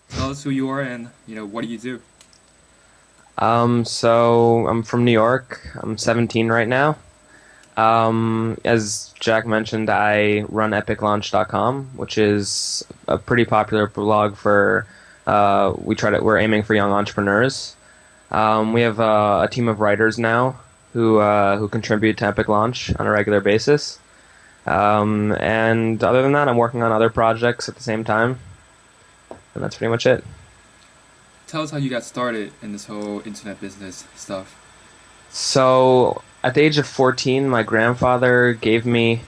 Tell us who you are and what do you do? So I'm from New York. I'm 17 right now. As Jack mentioned, I run EpicLaunch.com, which is a pretty popular blog for. We're aiming for young entrepreneurs. We have a team of writers now who contribute to Epic Launch on a regular basis. And other than that, I'm working on other projects at the same time, and that's pretty much it. Tell us how you got started in this whole internet business stuff. So at the age of 14, my grandfather gave me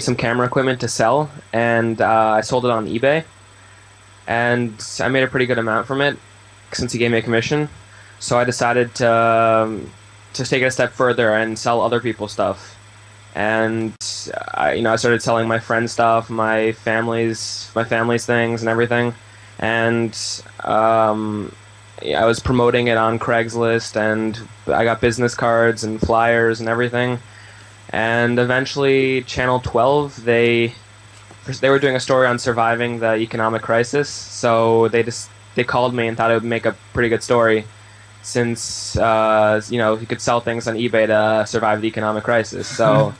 some camera equipment to sell, and I sold it on eBay, and I made a pretty good amount from it since he gave me a commission. So I decided to take it a step further and sell other people's stuff. And I started selling my friend's stuff, my family's things and everything. And I was promoting it on Craigslist, and I got business cards and flyers and everything. And eventually, Channel 12, they were doing a story on surviving the economic crisis. So they called me and thought it would make a pretty good story, since you could sell things on eBay to survive the economic crisis. So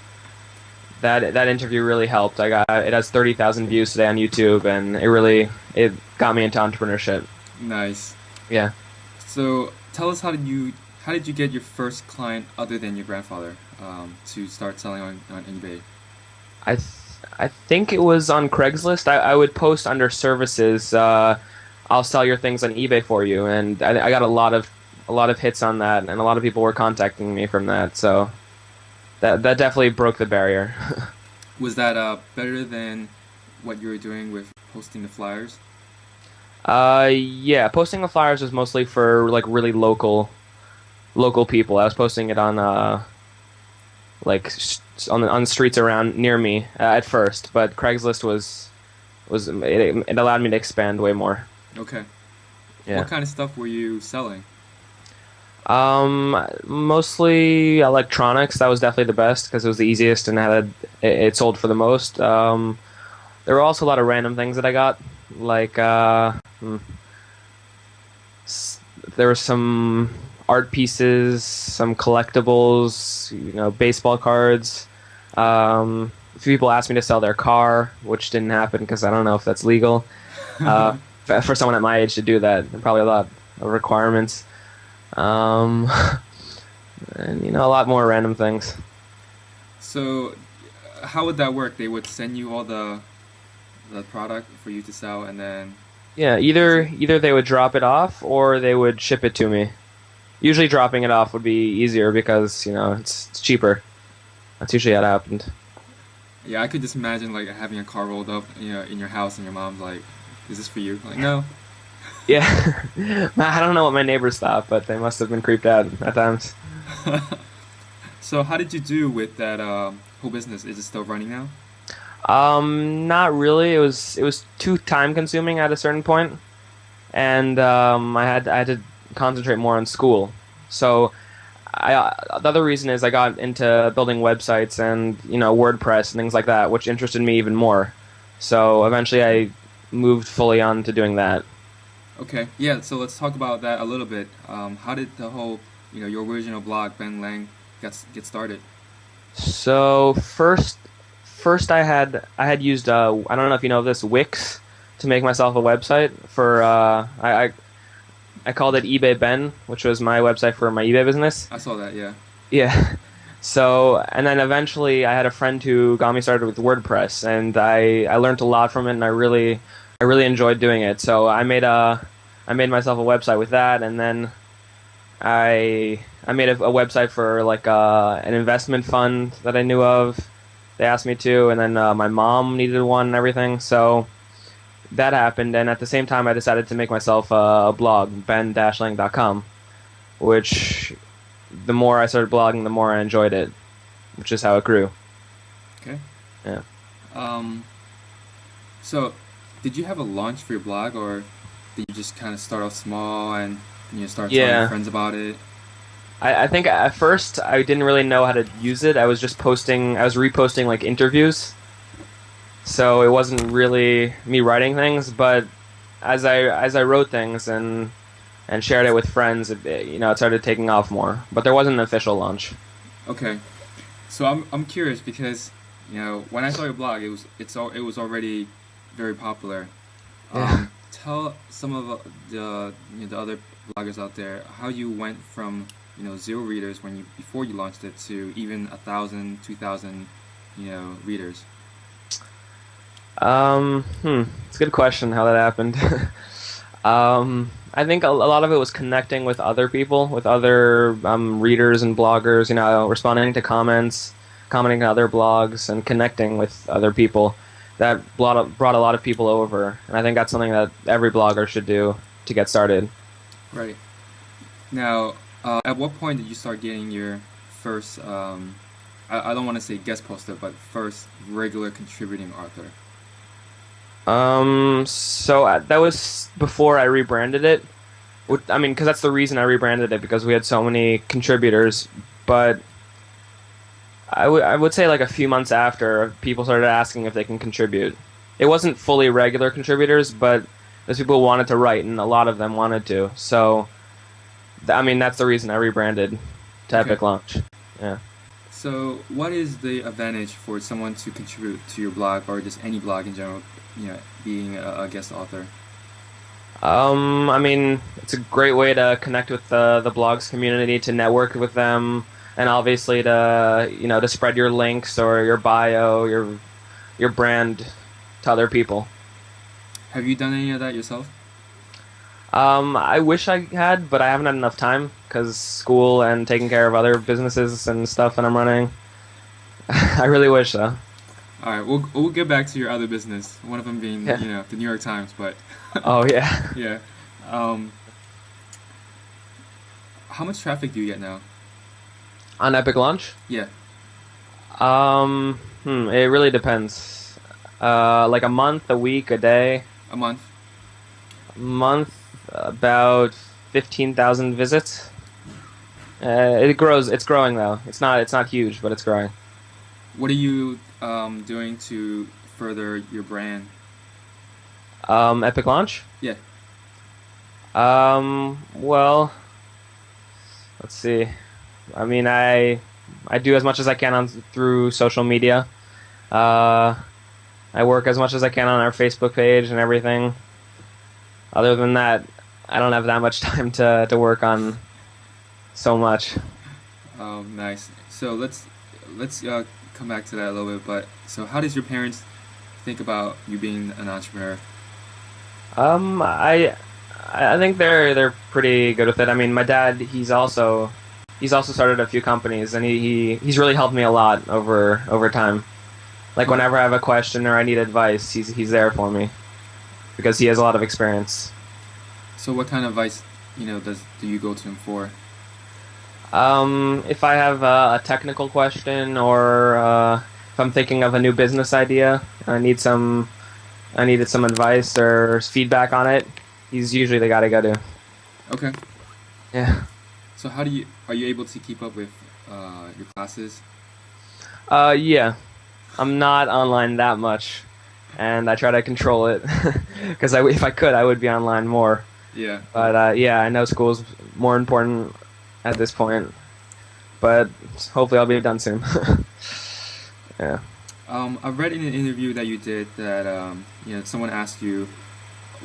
that interview really helped. It has 30,000 views today on YouTube, and it got me into entrepreneurship. Nice. Yeah. So tell us how did you get your first client other than your grandfather to start selling on eBay? I think it was on Craigslist. I would post under services. I'll sell your things on eBay for you, and I got a lot of hits on that, and a lot of people were contacting me from that. So that definitely broke the barrier. Was that better than what you were doing with posting the flyers? Yeah, posting the flyers was mostly for like really local people. I was posting it on on the streets around near me at first, but Craigslist it allowed me to expand way more. Okay. Yeah. What kind of stuff were you selling? Mostly electronics. That was definitely the best because it was the easiest and it sold for the most. There were also a lot of random things that I got, like there were some art pieces, some collectibles, baseball cards. A few people asked me to sell their car, which didn't happen because I don't know if that's legal. For someone at my age to do that, probably a lot of requirements. And a lot more random things. So, how would that work? They would send you all the product for you to sell, and then yeah, either they would drop it off or they would ship it to me. Usually, dropping it off would be easier because it's cheaper. That's usually how it happened. Yeah, I could just imagine like having a car rolled up, in your house, and your mom's like, "Is this for you?" Like, no. Yeah, I don't know what my neighbors thought, but they must have been creeped out at times. So, how did you do with that whole business? Is it still running now? Not really. It was too time consuming at a certain point, and I had to concentrate more on school. So, the other reason is I got into building websites and WordPress and things like that, which interested me even more. So eventually, I moved fully on to doing that. Okay, yeah. So let's talk about that a little bit. How did the whole, your original blog, Ben Lang, get started? So first I had used I don't know if you know this, Wix, to make myself a website for I called it eBay Ben, which was my website for my eBay business. I saw that, yeah. Yeah. So, and then eventually I had a friend who got me started with WordPress, and I learned a lot from it, and I really enjoyed doing it. So I made myself a website with that, and then I made a website for like an investment fund that I knew of. They asked me to, and then my mom needed one and everything. So that happened, and at the same time I decided to make myself a blog, ben-lang.com, which the more I started blogging, the more I enjoyed it, which is how it grew. Okay. Yeah. So, did you have a launch for your blog, or did you just kind of start off small and start telling your friends about it? I think at first I didn't really know how to use it. I was just posting, I was reposting like interviews, so it wasn't really me writing things. But as I wrote things and shared it with friends, it started taking off more. But there wasn't an official launch. Okay, so I'm curious because when I saw your blog, it was already very popular. Yeah. Tell some of the other bloggers out there how you went from 0 readers before you launched it to even 1,000, 2,000 readers. It's a good question how that happened. I think a lot of it was connecting with other people, with other readers and bloggers, responding to comments, commenting on other blogs, and connecting with other people. That brought a lot of people over, and I think that's something that every blogger should do to get started. Right. Now, at what point did you start getting your first, I don't want to say guest poster, but first regular contributing author? That was before I rebranded it. I mean, because that's the reason I rebranded it, because we had so many contributors. But I would say like a few months after, people started asking if they can contribute. It wasn't fully regular contributors, but those people wanted to write, and a lot of them wanted to. So, I mean, that's the reason I rebranded to Okay. EpicLaunch. Yeah. So, what is the advantage for someone to contribute to your blog or just any blog in general, being a guest author? I mean, it's a great way to connect with the blogs community, to network with them, and obviously to spread your links or your bio, your brand to other people. Have you done any of that yourself? I wish I had, but I haven't had enough time because school and taking care of other businesses and stuff that I'm running. I really wish so. All right, we'll get back to your other business. One of them being, Yeah. the New York Times. But Oh yeah. yeah, how much traffic do you get now? On EpicLaunch? Yeah, It really depends. Like a month, a week, a day. a month. Month, about 15,000 visits. It grows. It's growing though. It's not huge, but it's growing. What are you doing to further your brand? EpicLaunch? Yeah. Well, let's see. I mean, I do as much as I can through social media. I work as much as I can on our Facebook page and everything. Other than that, I don't have that much time to work on so much. Nice. So let's come back to that a little bit. But so, how does your parents think about you being an entrepreneur? I think they're pretty good with it. I mean, my dad, he's also started a few companies, and he's really helped me a lot over time. Like whenever I have a question or I need advice, he's there for me because he has a lot of experience. So, what kind of advice do you go to him for? If I have a technical question or if I'm thinking of a new business idea, I needed some advice or feedback on it, he's usually the guy to go to. Okay. Yeah. So, are you able to keep up with your classes? Yeah. I'm not online that much, and I try to control it because if I could, I would be online more. Yeah. But yeah, I know school's more important at this point, but hopefully I'll be done soon. Yeah. I read in an interview that you did that someone asked you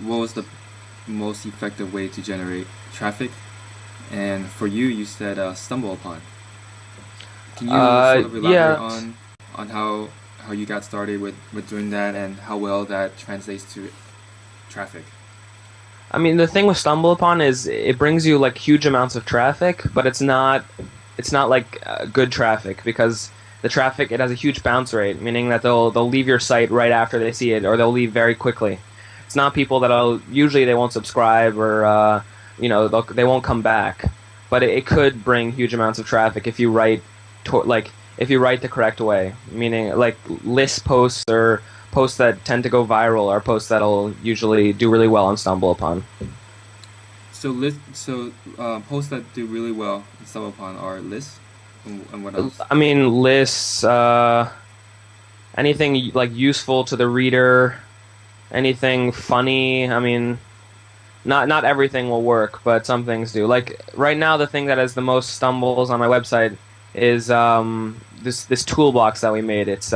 what was the most effective way to generate traffic, and for you, you said stumble upon. Can you sort of elaborate Yeah. on how you got started with doing that and how well that translates to traffic? I mean, the thing with Stumble Upon is it brings you like huge amounts of traffic, but it's not like good traffic because the traffic, it has a huge bounce rate, meaning that they'll leave your site right after they see it, or they'll leave very quickly. It's not people usually they won't subscribe or they won't come back, but it could bring huge amounts of traffic if you write if you write the correct way, meaning like list posts or posts that tend to go viral are posts that'll usually do really well on Stumble Upon. Posts that do really well in StumbleUpon are lists, and what else? I mean, lists, anything like useful to the reader, anything funny. I mean, not everything will work, but some things do. Like right now, the thing that has the most stumbles on my website is this toolbox that we made. It's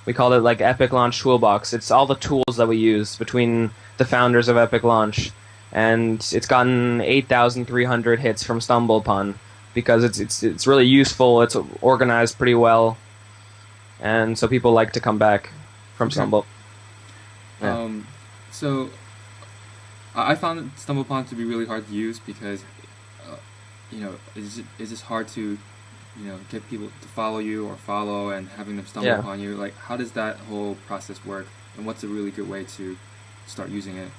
we called it like EpicLaunch Toolbox. It's all the tools that we use between the founders of EpicLaunch, and it's gotten 8,300 hits from StumbleUpon because it's really useful. It's organized pretty well, and so people like to come back from Stumble. Yeah. So I found StumbleUpon to be really hard to use because, it's just hard to, get people to follow you or follow and having them stumble upon you. Like, how does that whole process work, and what's a really good way to start using it?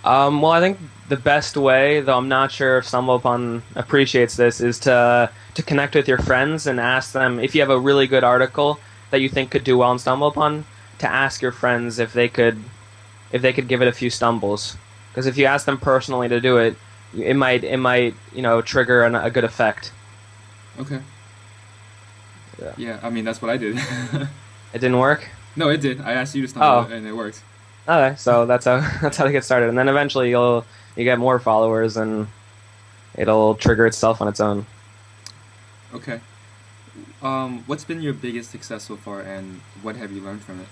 Well, I think the best way, though I'm not sure if StumbleUpon appreciates this, is to connect with your friends and ask them if you have a really good article that you think could do well in StumbleUpon, to ask your friends if they could give it a few stumbles. Because if you ask them personally to do it, it might trigger a good effect. Okay. Yeah, I mean that's what I did. It didn't work? No, it did. I asked you to stumble and it worked. Okay, so that's how to get started, and then eventually you get more followers and it'll trigger itself on its own. Okay. What's been your biggest success so far, and what have you learned from it?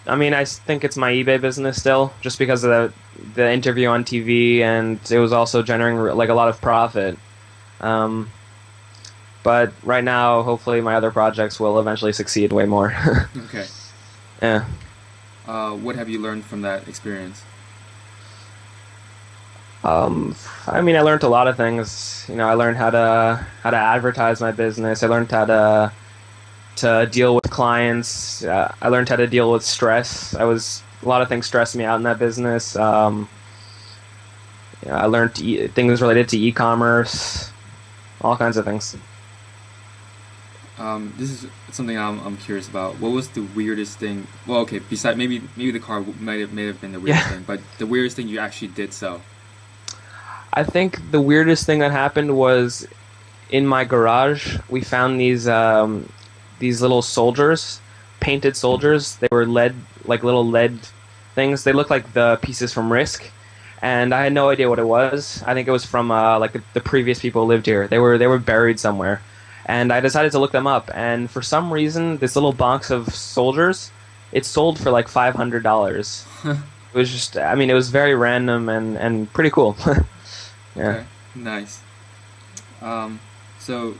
I mean, I think it's my eBay business still, just because of the interview on TV, and it was also generating like a lot of profit. But right now, hopefully, my other projects will eventually succeed way more. Okay. Yeah. What have you learned from that experience? I mean, I learned a lot of things. I learned how to advertise my business. I learned how to deal with clients. I learned how to deal with stress. A lot of things stressed me out in that business. I learned things related to e-commerce, all kinds of things. This is something I'm curious about. What was the weirdest thing? Well, okay, besides maybe the car may have been the weirdest thing, but the weirdest thing you actually did sell. I think the weirdest thing that happened was in my garage. We found these little soldiers, painted soldiers. They were little lead things. They looked like the pieces from Risk, and I had no idea what it was. I think it was from the previous people who lived here. They were buried somewhere, and I decided to look them up. And for some reason, this little box of soldiers, it sold for like $500. It was just, I mean, it was very random and pretty cool. Yeah. Okay. Nice. So